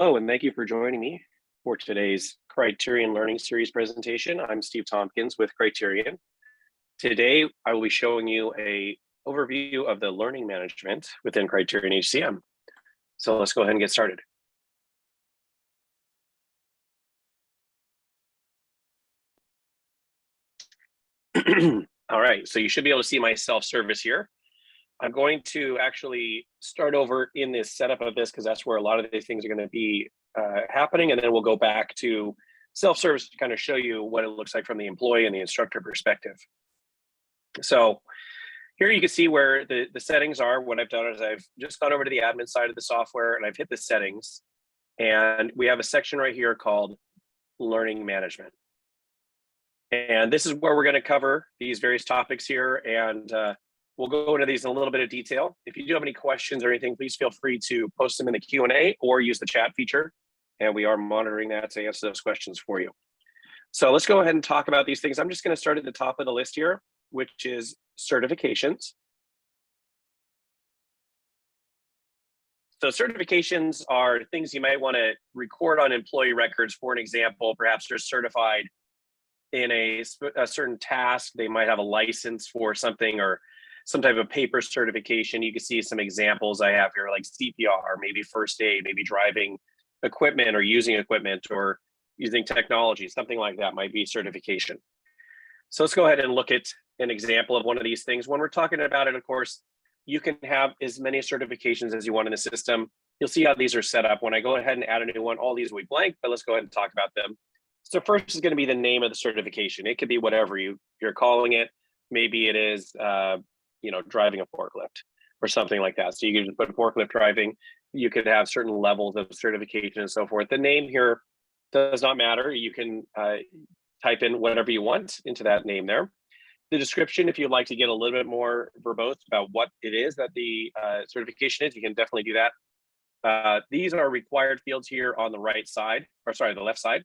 Hello, and thank you for joining me for today's Criterion Learning Series presentation. I'm Steve Tompkins with Criterion. Today, I will be showing you an overview of the learning management within Criterion HCM. So let's go ahead and get started. All right, so you should be able to see my self-service here. I'm going to actually start over in this setup of this because that's where a lot of these things are going to be happening, and then we'll go back to self-service to kind of show you what it looks like from the employee and the instructor perspective. So here you can see where the settings are. What I've done is I've just gone over to the admin side of the software and I've hit the settings, and we have a section right here called Learning Management. And this is where we're going to cover these various topics here, and we'll go into these in a little bit of detail. If you do have any questions or anything, please feel free to post them in the Q&A or use the chat feature, and we are monitoring that to answer those questions for you. So let's go ahead and talk about these things. I'm just going to start at the top of the list here, which is certifications. So certifications are things you might want to record on employee records. For an example, perhaps they're certified in a certain task. They might have a license for something or some type of paper certification. You can see some examples I have here, like CPR, maybe first aid, maybe driving equipment or using equipment or using technology, something like that might be certification. So let's go ahead and look at an example of one of these things. When we're talking about it, of course, you can have as many certifications as you want in the system. You'll see how these are set up. When I go ahead and add a new one, all these will be blank, but let's go ahead and talk about them. So first is going to be the name of the certification. It could be whatever you're calling it. Maybe it is, driving a forklift or something like that. So you can just put forklift driving. You could have certain levels of certification and so forth. The name here does not matter. You can type in whatever you want into that name there. The description, if you'd like to get a little bit more verbose about what it is that the certification is, you can definitely do that. These are required fields here on the right side, or sorry, the left side.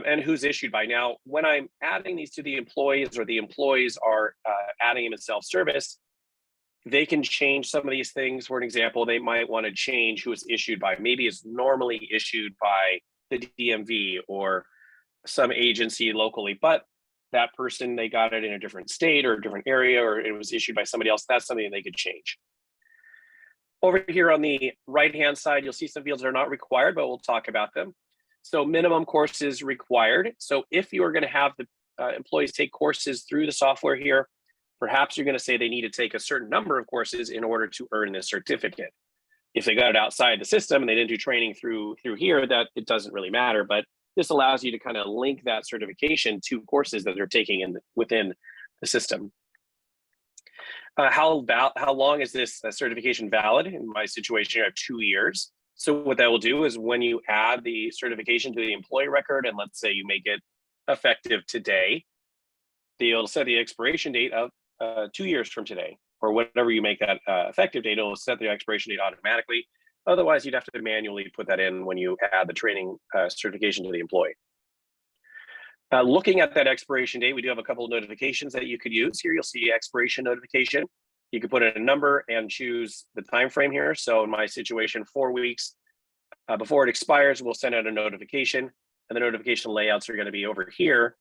And who's issued by. Now, when I'm adding these to the employees or the employees are adding them in self-service, they can change some of these things. For an example, they might want to change who it's issued by. Maybe it's normally issued by the DMV or some agency locally, but that person, they got it in a different state or a different area, or it was issued by somebody else. That's something they could change. Over here on the right-hand side, you'll see some fields that are not required, but we'll talk about them. So minimum courses required. So if you are going to have the employees take courses through the software here, perhaps you're going to say they need to take a certain number of courses in order to earn this certificate. If they got it outside the system and they didn't do training through here, that it doesn't really matter. But this allows you to kind of link that certification to courses that they're taking within the system. How long is this certification valid? In my situation, I have 2 years. So what that will do is when you add the certification to the employee record, and let's say you make it effective today, it'll set the expiration date of 2 years from today, or whatever you make that effective date, it'll set the expiration date automatically. Otherwise, you'd have to manually put that in when you add the training certification to the employee. Looking at that expiration date, we do have a couple of notifications that you could use. Here you'll see expiration notification. You can put in a number and choose the time frame here. So in my situation, 4 weeks before it expires, we'll send out a notification, and the notification layouts are going to be over here.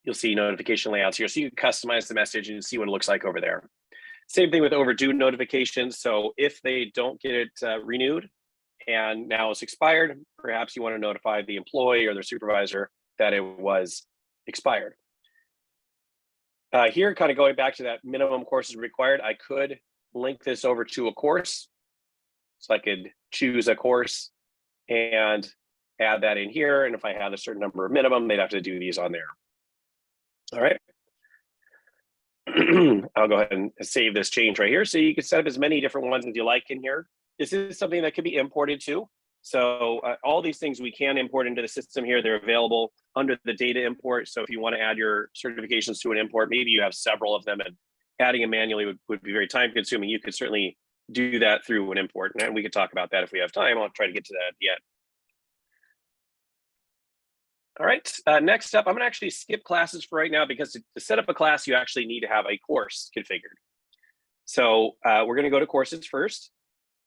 You'll see notification layouts here. So you can customize the message and see what it looks like over there. Same thing with overdue notifications. So if they don't get it renewed and now it's expired, perhaps you want to notify the employee or their supervisor that it was expired. Here, kind of going back to that minimum courses required, I could link this over to a course. So I could choose a course and add that in here. And if I had a certain number of minimum, they'd have to do these on there. All right. I'll go ahead and save this change right here. So you can set up as many different ones as you like in here. This is something that could be imported too. So all these things we can import into the system here. They're available under the data import. So if you want to add your certifications to an import, maybe you have several of them and adding them manually would be very time consuming. You could certainly do that through an import. And we could talk about that if we have time. I'll try to get to that at the end. All right, next up, I'm going to actually skip classes for right now because to set up a class, you actually need to have a course configured. So we're going to go to courses first.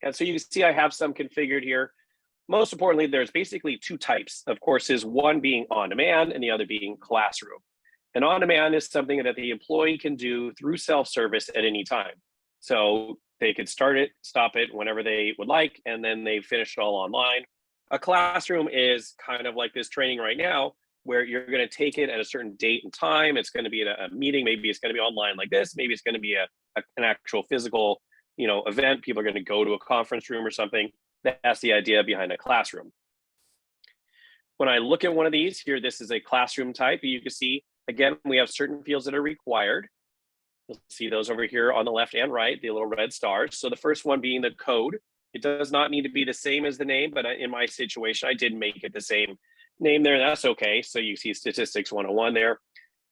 And so you can see I have some configured here. most importantly, there's basically two types of courses, one being on demand and the other being classroom. And on demand is something that the employee can do through self-service at any time. So they could start it, stop it whenever they would like, and then they finish it all online. A classroom is kind of like this training right now, where you're going to take it at a certain date and time. It's going to be at a meeting. Maybe it's going to be online like this. Maybe it's going to be an actual physical, event. People are going to go to a conference room or something. That's the idea behind a classroom. When I look at one of these here, this is a classroom type. You can see, again, we have certain fields that are required. You'll see those over here on the left and right, the little red stars. So the first one being the code. It does not need to be the same as the name, but in my situation, I did make it the same name there. That's okay. So you see Statistics 101 there.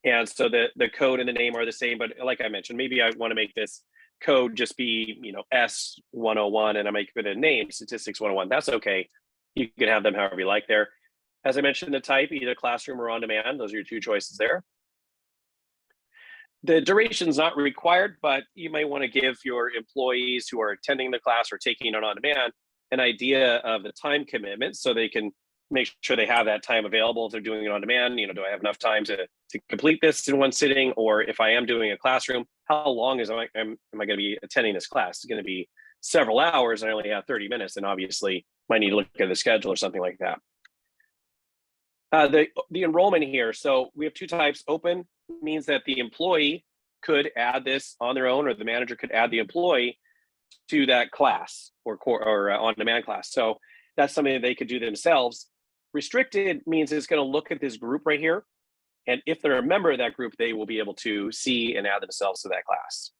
And so the code and the name are the same, but like I mentioned, maybe I want to make this code just be, S101, and I make it a name, Statistics 101. That's okay. You can have them however you like there. As I mentioned, the type, either classroom or on demand. Those are your two choices there. The duration is not required, but you might want to give your employees who are attending the class or taking it on demand an idea of the time commitment so they can make sure they have that time available if they're doing it on demand. Do I have enough time to complete this in one sitting? Or if I am doing a classroom, how long am I going to be attending this class? It's going to be several hours and I only have 30 minutes, and obviously might need to look at the schedule or something like that. The enrollment here, so we have two types. Open means that the employee could add this on their own, or the manager could add the employee to that class or on-demand class. So that's something that they could do themselves. Restricted means it's going to look at this group right here, and if they're a member of that group, they will be able to see and add themselves to that class.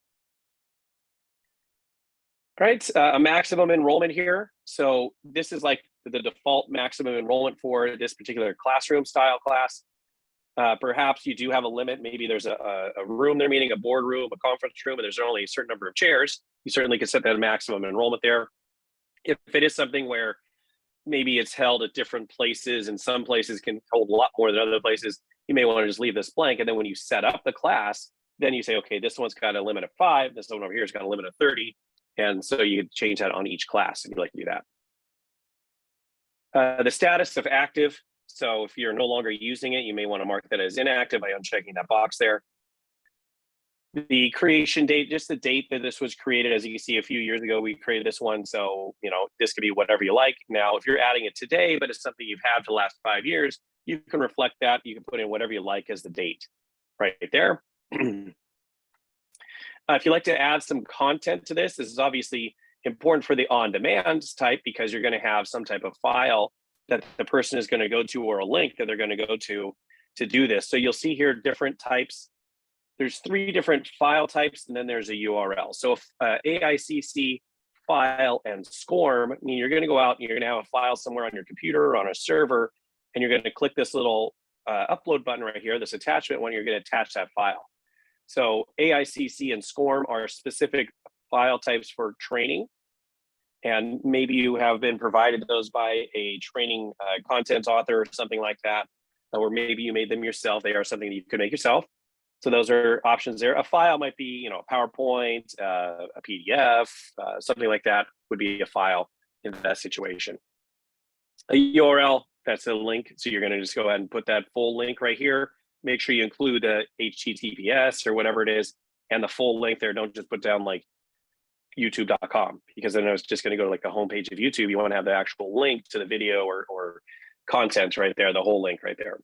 All right, a maximum enrollment here. So this is like the default maximum enrollment for this particular classroom style class. Perhaps you do have a limit. Maybe there's a room they're meeting, a boardroom, a conference room, and there's only a certain number of chairs. You certainly can set that maximum enrollment there. If it is something where maybe it's held at different places and some places can hold a lot more than other places, you may want to just leave this blank. And then when you set up the class, then you say, okay, this one's got a limit of 5. This one over here has got a limit of 30. And so you could change that on each class if you'd like to do that. The status of active. So if you're no longer using it, you may want to mark that as inactive by unchecking that box there. The creation date, just the date that this was created. As you can see, a few years ago, we created this one. So, this could be whatever you like. Now, if you're adding it today, but it's something you've had for the last 5 years, you can reflect that. You can put in whatever you like as the date right there. If you'd like to add some content to this is obviously important for the on-demand type, because you're going to have some type of file that the person is going to go to, or a link that they're going to go to do this. So you'll see here different types. There's 3 different file types, and then there's a URL. So if AICC, file, and SCORM mean you're going to go out and you're going to have a file somewhere on your computer or on a server, and you're going to click this little upload button right here, this attachment one, you're going to attach that file. So AICC and SCORM are specific file types for training. And maybe you have been provided those by a training content author or something like that, or maybe you made them yourself. They are something that you could make yourself. So those are options there. A file might be, a PowerPoint, a PDF, something like that would be a file in that situation. A URL, that's a link. So you're going to just go ahead and put that full link right here. Make sure you include the HTTPS or whatever it is and the full link there. Don't just put down like youtube.com, because then it's just going to go to like the homepage of YouTube. You want to have the actual link to the video or content right there, the whole link right there.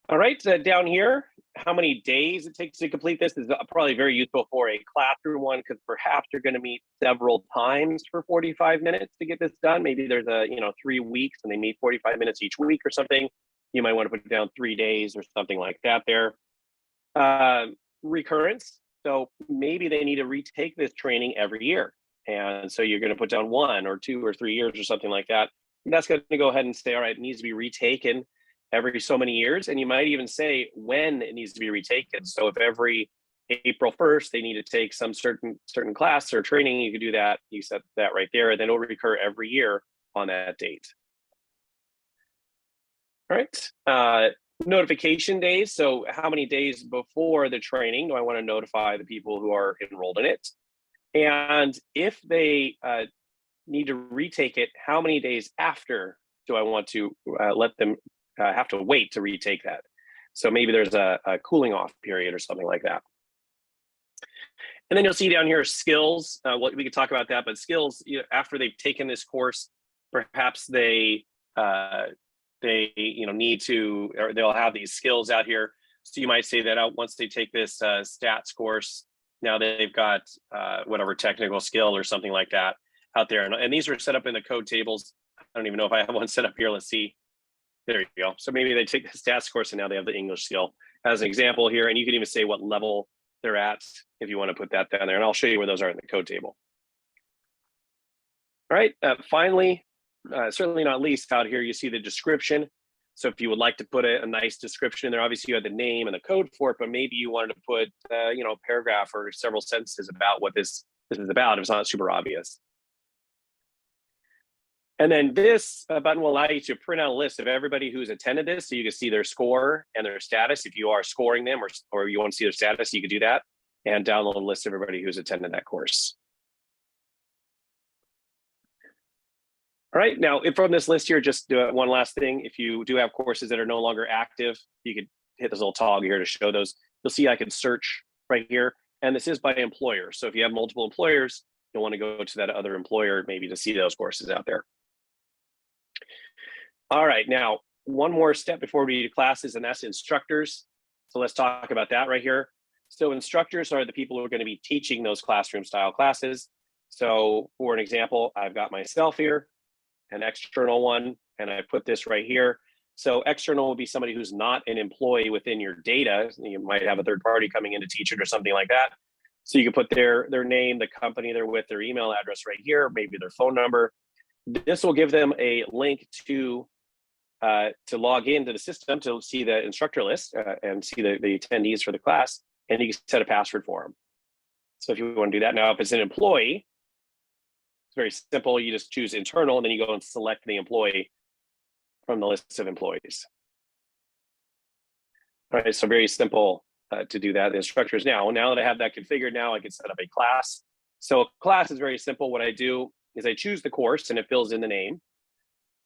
All right, down here, how many days it takes to complete this is probably very useful for a classroom one, because perhaps you're going to meet several times for 45 minutes to get this done. Maybe there's 3 weeks and they meet 45 minutes each week or something. You might want to put down 3 days or something like that there. Recurrence. So maybe they need to retake this training every year. And so you're going to put down 1 or 2 or 3 years or something like that. And that's going to go ahead and say, all right, it needs to be retaken every so many years. And you might even say when it needs to be retaken. So if every April 1st, they need to take some certain class or training, you could do that. You set that right there, and then it'll recur every year on that date. All right. Notification days. So how many days before the training do I want to notify the people who are enrolled in it? And if they need to retake it, how many days after do I want to let them have to wait to retake that? So maybe there's a cooling off period or something like that. And then you'll see down here skills. We could talk about that, but skills, after they've taken this course, perhaps they need to, or they'll have these skills out here. So you might say that once they take this stats course, now they've got whatever technical skill or something like that out there. And these are set up in the code tables. I don't even know if I have one set up here. Let's see. There you go. So maybe they take the stats course and now they have the English skill as an example here. And you can even say what level they're at if you want to put that down there. And I'll show you where those are in the code table. All right, finally, certainly not least, out here you see the description. So if you would like to put a nice description in there, obviously you have the name and the code for it, but maybe you wanted to put a paragraph or several sentences about what this is about if it's not super obvious. And then this button will allow you to print out a list of everybody who's attended this, so you can see their score and their status. If you are scoring them or you want to see their status, you could do that and download a list of everybody who's attended that course. All right, now from this list here, just one last thing. If you do have courses that are no longer active, you could hit this little toggle here to show those. You'll see I can search right here, and this is by employer. So if you have multiple employers, you'll want to go to that other employer maybe to see those courses out there. All right, now one more step before we do classes, and that's instructors. So let's talk about that right here. So instructors are the people who are going to be teaching those classroom style classes. So for an example, I've got myself here, an external one, and I put this right here. So external will be somebody who's not an employee within your data. You might have a third party coming in to teach it or something like that. So you can put their name, the company they're with, their email address right here, maybe their phone number. This will give them a link to log into the system to see the instructor list and see the attendees for the class, and you can set a password for them. So if you want to do that, now if it's an employee, it's very simple. You just choose internal, and then you go and select the employee from the list of employees. All right, so very simple to do that. The instructors now that I have that configured, now I can set up a class. So a class is very simple. What I do is I choose the course, and it fills in the name.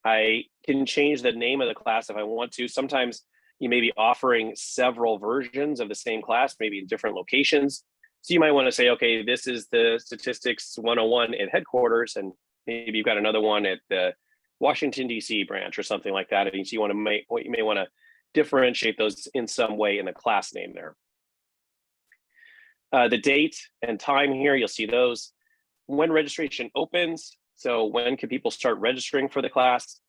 I can change the name of the class if I want to. Sometimes you may be offering several versions of the same class, maybe in different locations. So you might want to say, okay, this is the Statistics 101 at headquarters, and maybe you've got another one at the Washington, D.C. branch or something like that. And so you may want to differentiate those in some way in the class name there. The date and time here, you'll see those. When registration opens, so when can people start registering for the class?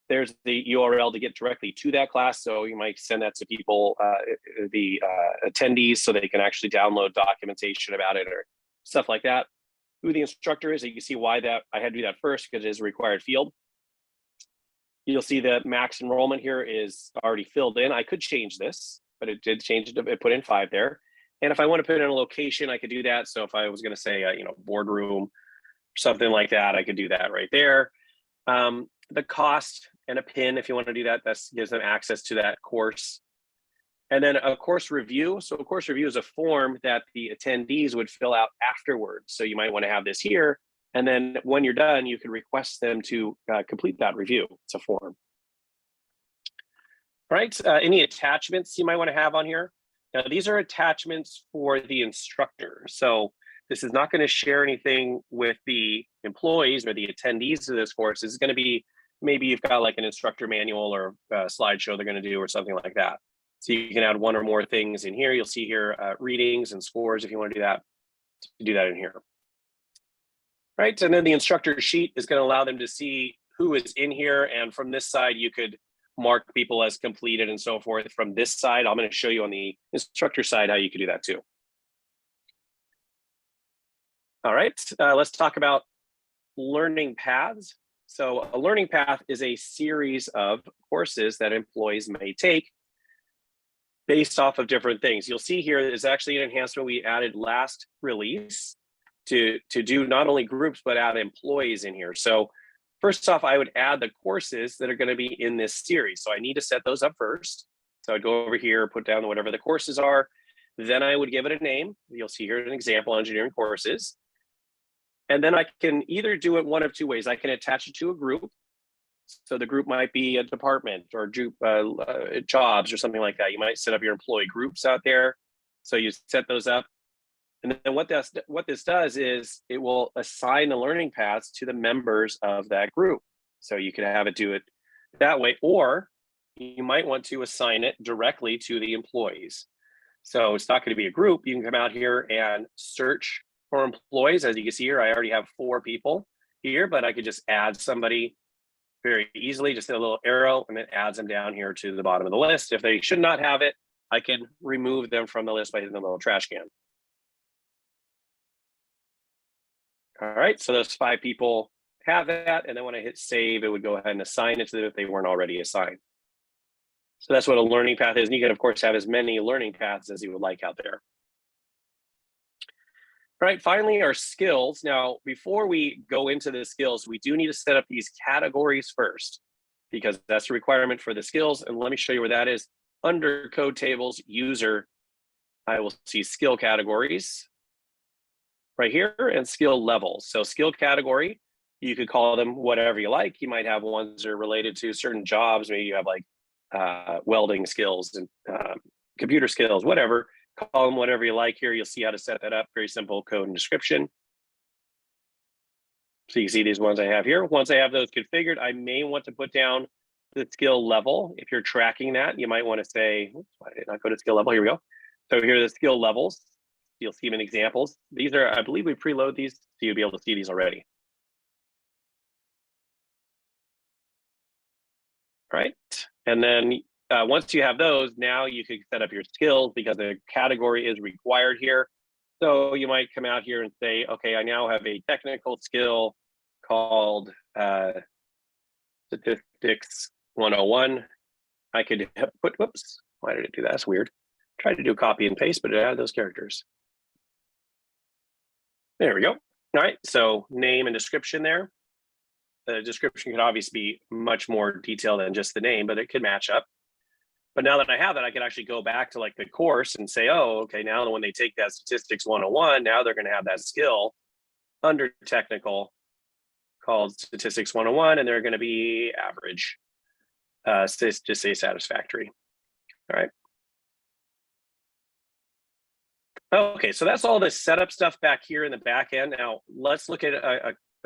There's the URL to get directly to that class. So you might send that to people, the attendees, so they can actually download documentation about it or stuff like that. Who the instructor is, you can see why that I had to do that first, because it is a required field. You'll see the max enrollment here is already filled in. I could change this, but it did change it. It put in 5 there. And if I want to put in a location, I could do that. So if I was going to say, boardroom, something like that, I could do that right there. The cost and a pin, if you want to do that, that gives them access to that course. And then a course review. So a course review is a form that the attendees would fill out afterwards. So you might want to have this here. And then when you're done, you can request them to complete that review. It's a form. All right, any attachments you might want to have on here? Now, these are attachments for the instructor. So this is not going to share anything with the employees or the attendees of this course. This is going to be, maybe you've got like an instructor manual or a slideshow they're going to do or something like that. So you can add one or more things in here. You'll see here readings and scores if you want to do that in here. Right, and then the instructor sheet is going to allow them to see who is in here. And from this side, you could mark people as completed and so forth. From this side, I'm going to show you on the instructor side how you can do that too. All right, let's talk about learning paths. So a learning path is a series of courses that employees may take based off of different things. You'll see here is actually an enhancement we added last release to do not only groups, but add employees in here. So first off, I would add the courses that are going to be in this series. So I need to set those up first. So I'd go over here, put down whatever the courses are. Then I would give it a name. You'll see here an example, engineering courses. And then I can either do it one of two ways. I can attach it to a group. So the group might be a department or jobs or something like that. You might set up your employee groups out there. So you set those up. And then what this does is it will assign the learning paths to the members of that group. So you can have it do it that way, or you might want to assign it directly to the employees. So it's not going to be a group. You can come out here and search for employees. As you can see here, I already have 4 people here, but I could just add somebody very easily, just a little arrow, and it adds them down here to the bottom of the list. If they should not have it, I can remove them from the list by hitting the little trash can. All right, so those 5 people have that, and then when I hit save, it would go ahead and assign it to them if they weren't already assigned. So that's what a learning path is. And you can, of course, have as many learning paths as you would like out there. All right, finally, our skills. Now, before we go into the skills, we do need to set up these categories first, because that's a requirement for the skills. And let me show you where that is. Under code tables, user, I will see skill categories right here and skill levels. So skill category, you could call them whatever you like. You might have ones that are related to certain jobs. Maybe you have like welding skills and computer skills, whatever. Call them whatever you like. Here you'll see how to set that up. Very simple code and description. So you see these ones I have here. Once I have those configured, I may want to put down the skill level. If you're tracking that, you might want to say, oops, why did I not go to skill level? Here we go. So here are the skill levels. You'll see them in examples. These are, I believe we preload these, so you'll be able to see these already. All right, and then once you have those, now you can set up your skills because the category is required here. So you might come out here and say, okay, I now have a technical skill called Statistics 101. I could put, whoops, why did it do that? That's weird. Tried to do copy and paste, but it had those characters. There we go. All right, so name and description there. The description can obviously be much more detailed than just the name, but it could match up. But now that I have that, I can actually go back to like the course and say, oh, okay, now when they take that Statistics 101, now they're going to have that skill under technical called Statistics 101, and they're going to be average, just say satisfactory. All right. Okay, so that's all the setup stuff back here in the back end. Now let's look at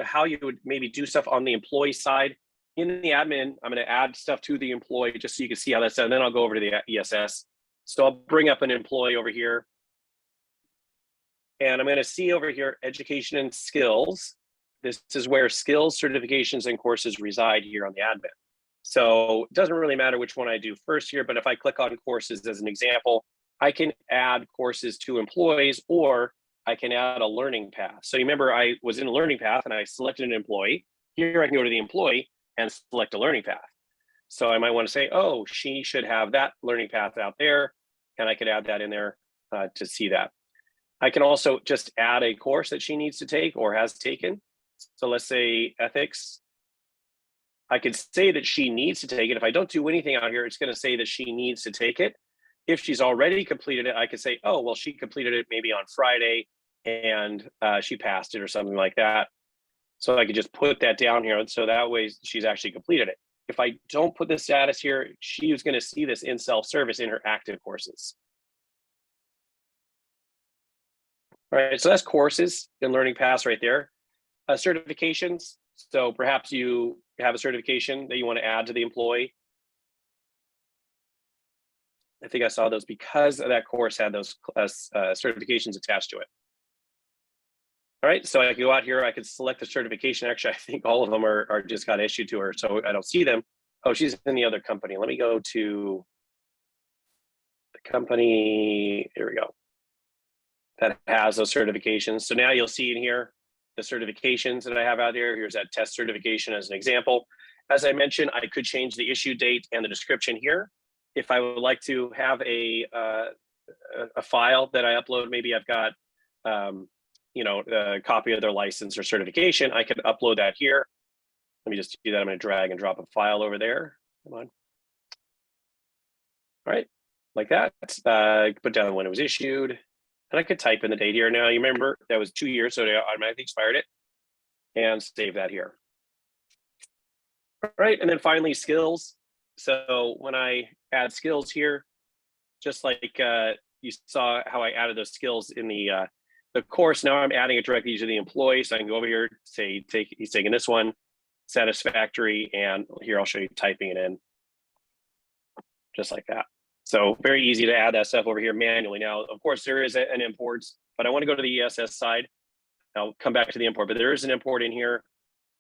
how you would maybe do stuff on the employee side. In the admin, I'm going to add stuff to the employee just so you can see how that's done. And then I'll go over to the ESS. So I'll bring up an employee over here. And I'm going to see over here, education and skills. This is where skills, certifications, and courses reside here on the admin. So it doesn't really matter which one I do first here, but if I click on courses as an example, I can add courses to employees, or I can add a learning path. So you remember I was in a learning path and I selected an employee. Here I can go to the employee and select a learning path. So I might want to say, oh, she should have that learning path out there. And I could add that in there to see that. I can also just add a course that she needs to take or has taken. So let's say ethics. I could say that she needs to take it. If I don't do anything out here, it's going to say that she needs to take it. If she's already completed it, I could say, oh, well, she completed it maybe on Friday and she passed it or something like that. So I could just put that down here. And so that way she's actually completed it. If I don't put the status here, she is going to see this in self-service in her active courses. All right, so that's courses and learning paths right there. Certifications. So perhaps you have a certification that you want to add to the employee. I think I saw those because that course had those certifications attached to it. All right, so I can go out here, I could select the certification. Actually, I think all of them are just got issued to her, so I don't see them. Oh, she's in the other company. Let me go to the company, here we go, that has those certifications. So now you'll see in here the certifications that I have out there. Here's that test certification as an example. As I mentioned, I could change the issue date and the description here. If I would like to have a file that I upload, maybe I've got a copy of their license or certification, I can upload that here. Let me just do that. I'm going to drag and drop a file over there. Come on. All right, like that. Put down when it was issued, and I could type in the date here. Now, you remember that was 2 years, so they automatically expired it. and save that here. All right, and then finally skills. So when I add skills here, just like you saw how I added those skills in the course, now I'm adding it directly to the employee. So I can go over here, say he's taking this one, satisfactory, and here I'll show you typing it in, just like that. So very easy to add that stuff over here manually. Now, of course, there is an import, but I want to go to the ESS side. I'll come back to the import, but there is an import in here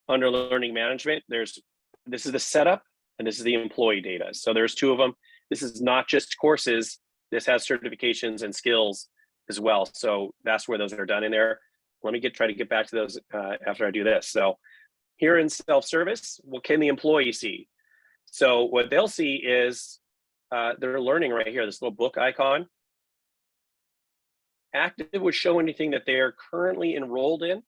under learning management. This is the setup and this is the employee data. So there's two of them. This is not just courses. This has certifications and skills as well. So that's where those are done in there. Let me try to get back to those after I do this. So here in self-service, what can the employee see? So what they'll see is they're learning right here, this little book icon. Active would show anything that they are currently enrolled in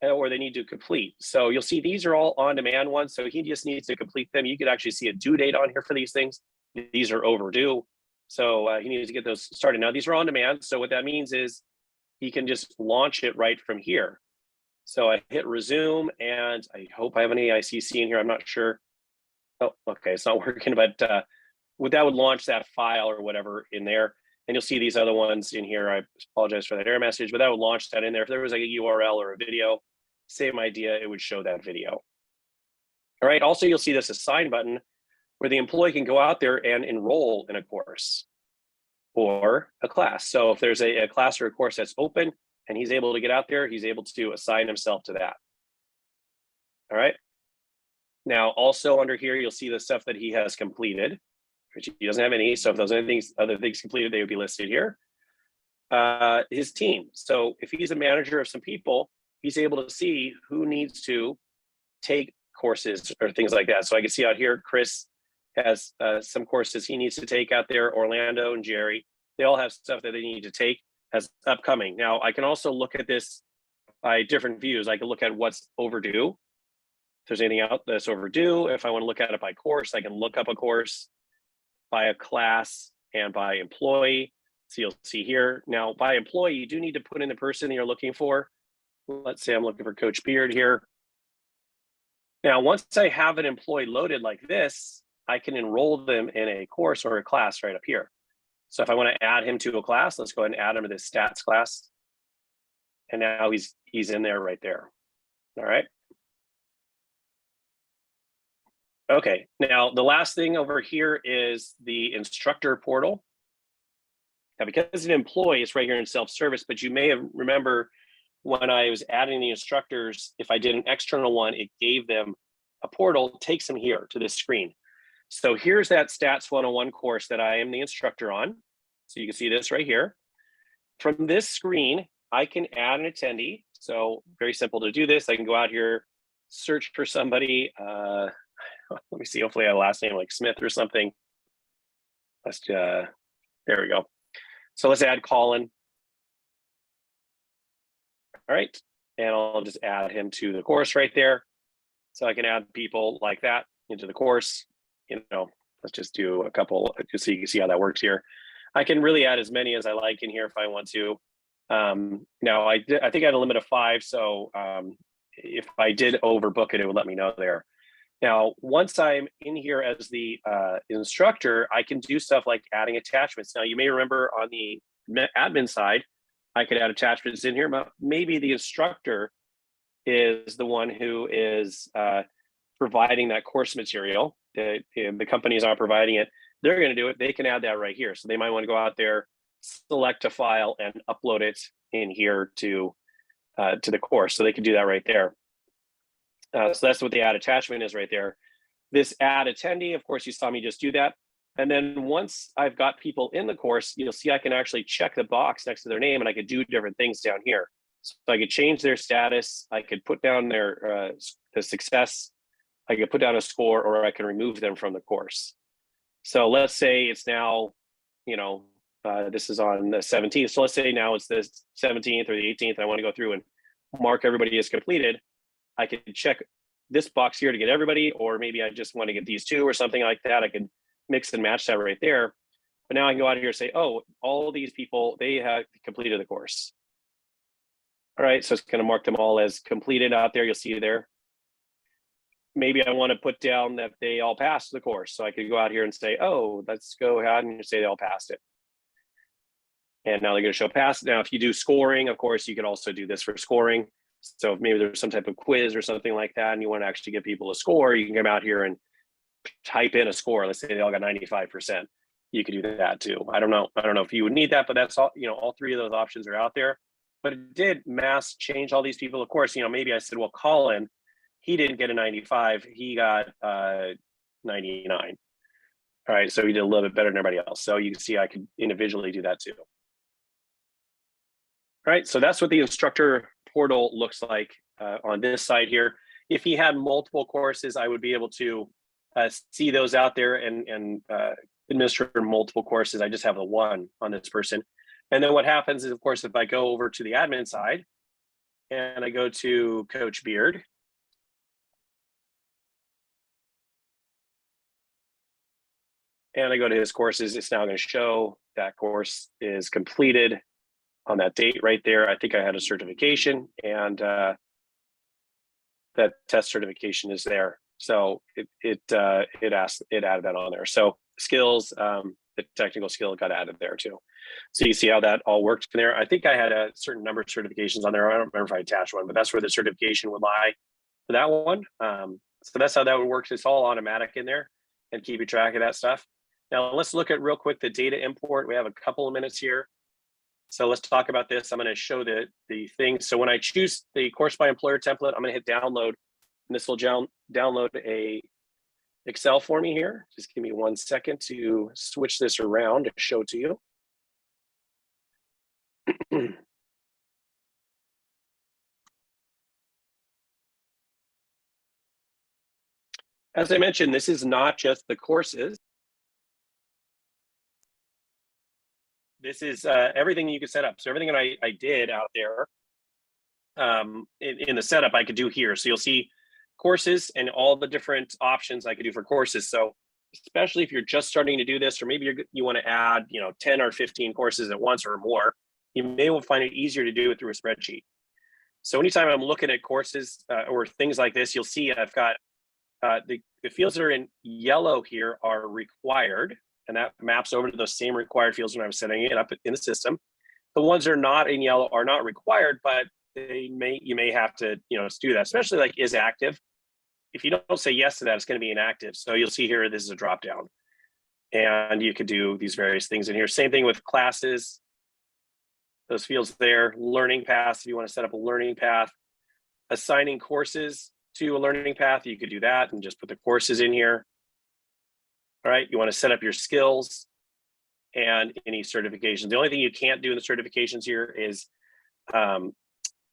or they need to complete. So you'll see these are all on-demand ones. So he just needs to complete them. You could actually see a due date on here for these things. These are overdue. So he needs to get those started. Now these are on demand. So what that means is he can just launch it right from here. So I hit resume and I hope I have any ICC in here. I'm not sure. Oh, okay, it's not working, but that would launch that file or whatever in there. And you'll see these other ones in here. I apologize for that error message, but that would launch that in there. If there was like a URL or a video, same idea, it would show that video. All right, also you'll see this assign button where the employee can go out there and enroll in a course or a class. So if there's a class or a course that's open and he's able to get out there, he's able to assign himself to that. All right. Now, also under here, you'll see the stuff that he has completed, which he doesn't have any. So if there's anything, other things completed, they would be listed here. His team. So if he's a manager of some people, he's able to see who needs to take courses or things like that. So I can see out here, Chris has some courses he needs to take out there. Orlando and Jerry, they all have stuff that they need to take as upcoming. Now I can also look at this by different views. I can look at what's overdue. If there's anything out that's overdue, if I want to look at it by course, I can look up a course by a class and by employee. So you'll see here. Now by employee, you do need to put in the person you're looking for. Let's say I'm looking for Coach Beard here. Now, once I have an employee loaded like this, I can enroll them in a course or a class right up here. So if I want to add him to a class, let's go ahead and add him to this stats class. And now he's in there right there. All right. Okay, now the last thing over here is the instructor portal. Now, because it's an employee, it's right here in self-service, but you may have remember when I was adding the instructors, if I did an external one, it gave them a portal, takes them here to this screen. So here's that Stats 101 course that I am the instructor on. So you can see this right here. From this screen, I can add an attendee. So very simple to do this. I can go out here, search for somebody. Let me see, hopefully I have a last name like Smith or something. Let's there we go. So let's add Colin. All right, and I'll just add him to the course right there. So I can add people like that into the course. You know, let's just do a couple just so you can see how that works here. I can really add as many as I like in here if I want to. Now I think I had a limit of 5, so if I did overbook it, it would let me know there. Now, once I'm in here as the instructor, I can do stuff like adding attachments. Now, you may remember on the admin side, I could add attachments in here. Maybe the instructor is the one who is providing that course material. The companies aren't providing it. They're going to do it. They can add that right here. So they might want to go out there, select a file, and upload it in here to the course. So they can do that right there. So that's what the add attachment is right there. This add attendee, of course, you saw me just do that. And then once I've got people in the course, you'll see I can actually check the box next to their name and I could do different things down here. So I could change their status. I could put down their the success. I could put down a score, or I can remove them from the course. So let's say it's now, you know, this is on the 17th. So let's say now it's the 17th or the 18th. I want to go through and mark everybody as completed. I could check this box here to get everybody, or maybe I just want to get these 2 or something like that. I could mix and match that right there. But now I can go out here and say, oh, all these people, they have completed the course. All right, so it's going to mark them all as completed out there. You'll see there. Maybe I want to put down that they all passed the course. So I could go out here and say, oh, let's go ahead and say they all passed it. And now they're going to show pass. Now, if you do scoring, of course, you could also do this for scoring. So if maybe there's some type of quiz or something like that, and you want to actually get people a score, you can come out here and type in a score. Let's say they all got 95%. You could do that too. I don't know if you would need that, but that's all, all three of those options are out there. But it did mass change all these people. Of course, maybe I said, well, Colin, he didn't get a 95. He got 99. All right, so he did a little bit better than everybody else. So you can see I could individually do that too. All right, so that's what the instructor portal looks like on this side here. If he had multiple courses, I would be able to see those out there and administer multiple courses. I just have the one on this person. And then what happens is, of course, if I go over to the admin side and I go to Coach Beard, and I go to his courses, it's now going to show that course is completed on that date right there. I think I had a certification, and that test certification is there. So it added that on there. So skills, the technical skill got added there too. So you see how that all worked from there. I think I had a certain number of certifications on there. I don't remember if I attached one, but that's where the certification would lie for that one. So that's how that would work. It's all automatic in there and keep you track of that stuff. Now let's look at real quick the data import. We have a couple of minutes here. So let's talk about this. I'm going to show the thing. So when I choose the course by employer template, I'm going to hit download, and this will download a Excel for me here. Just give me 1 second to switch this around to show to you. As I mentioned, this is not just the courses. This is everything you can set up. So everything that I did out there in the setup, I could do here. So you'll see courses and all the different options I could do for courses. So especially if you're just starting to do this, or maybe you want to add 10 or 15 courses at once or more, you may well find it easier to do it through a spreadsheet. So anytime I'm looking at courses or things like this, you'll see I've got the fields that are in yellow here are required, and that maps over to those same required fields when I was setting it up in the system. The ones that are not in yellow are not required, but you may have to do that, especially like is active. If you don't say yes to that, it's going to be inactive. So you'll see here, this is a drop down, and you could do these various things in here. Same thing with classes, those fields there, learning paths. If you want to set up a learning path, assigning courses to a learning path, you could do that and just put the courses in here. All right, you want to set up your skills and any certifications. The only thing you can't do in the certifications here is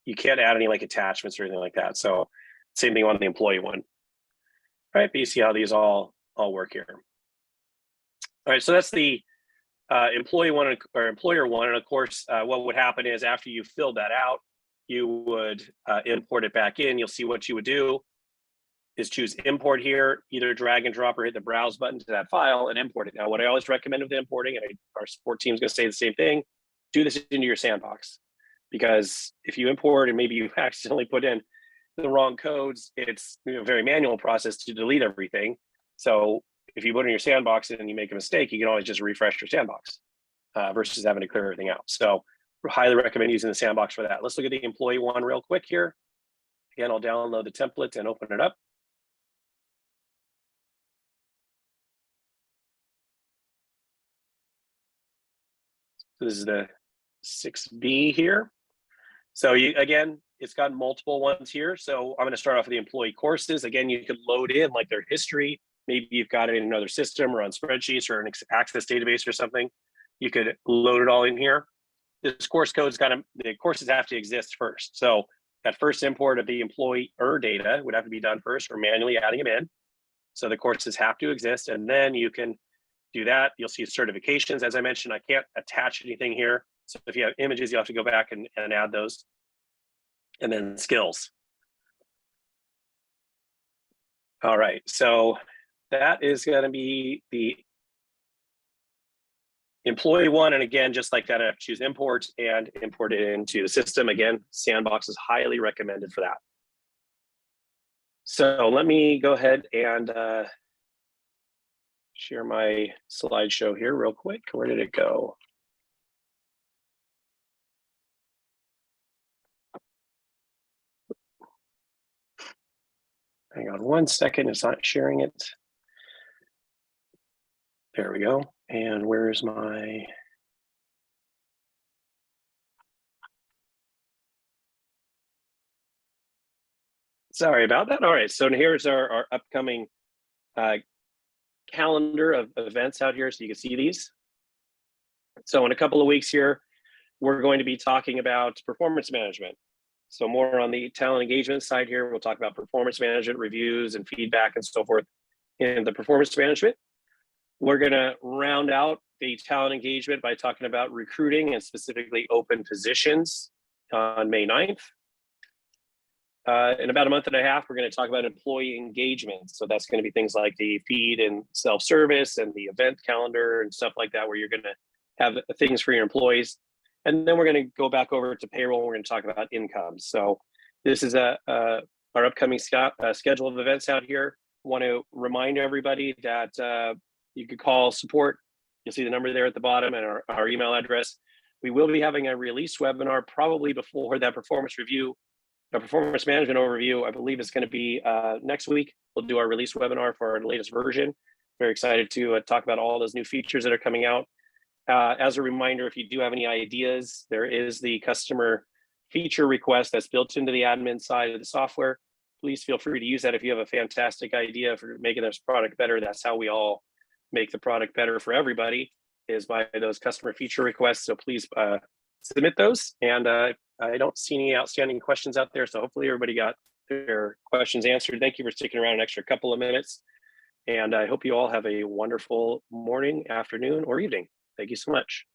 you can't add any like attachments or anything like that. So same thing on the employee one. All right, but you see how these all work here. All right, so that's the employee one or employer one. And of course, what would happen is after you filled that out, you would import it back in. You'll see what you would do is choose import here, either drag and drop or hit the browse button to that file and import it. Now, what I always recommend with importing, and our support team is going to say the same thing, do this into your sandbox. Because if you import and maybe you accidentally put in the wrong codes, it's a very manual process to delete everything. So if you put in your sandbox and you make a mistake, you can always just refresh your sandbox versus having to clear everything out. So highly recommend using the sandbox for that. Let's look at the employee one real quick here. Again, I'll download the template and open it up. So this is the 6B here. So again, it's got multiple ones here. So I'm going to start off with the employee courses. Again, you could load in like their history. Maybe you've got it in another system or on spreadsheets or an Access database or something. You could load it all in here. This course code's the courses have to exist first. So that first import of the employer data would have to be done first, or manually adding them in. So the courses have to exist, and then you can do that. You'll see certifications. As I mentioned, I can't attach anything here. So if you have images, you'll have to go back and add those. And then skills. All right, so that is going to be the employee one, and again, just like that, I have to choose import and import it into the system. Again, Sandbox is highly recommended for that. So let me go ahead and share my slideshow here real quick. Where did it go? Hang on one second, it's not sharing it. There we go. And where's my... Sorry about that. All right, so here's our upcoming calendar of events out here, so you can see these. So in a couple of weeks here, we're going to be talking about performance management. So more on the talent engagement side here, we'll talk about performance management, reviews and feedback and so forth in the performance management. We're gonna round out the talent engagement by talking about recruiting and specifically open positions on May 9th. In about a month and a half, we're going to talk about employee engagement. So that's going to be things like the feed and self-service and the event calendar and stuff like that, where you're going to have things for your employees. And then we're going to go back over to payroll. We're going to talk about income. So this is our upcoming schedule of events out here. I want to remind everybody that you could call support. You'll see the number there at the bottom and our email address. We will be having a release webinar probably before that performance review. A performance management overview, I believe, is going to be next week. We'll do our release webinar for our latest version. Very excited to talk about all those new features that are coming out. As a reminder, if you do have any ideas, there is the customer feature request that's built into the admin side of the software. Please feel free to use that if you have a fantastic idea for making this product better. That's how we all make the product better for everybody, is by those customer feature requests. So please submit those. And I don't see any outstanding questions out there. So hopefully everybody got their questions answered. Thank you for sticking around an extra couple of minutes. And I hope you all have a wonderful morning, afternoon, or evening. Thank you so much.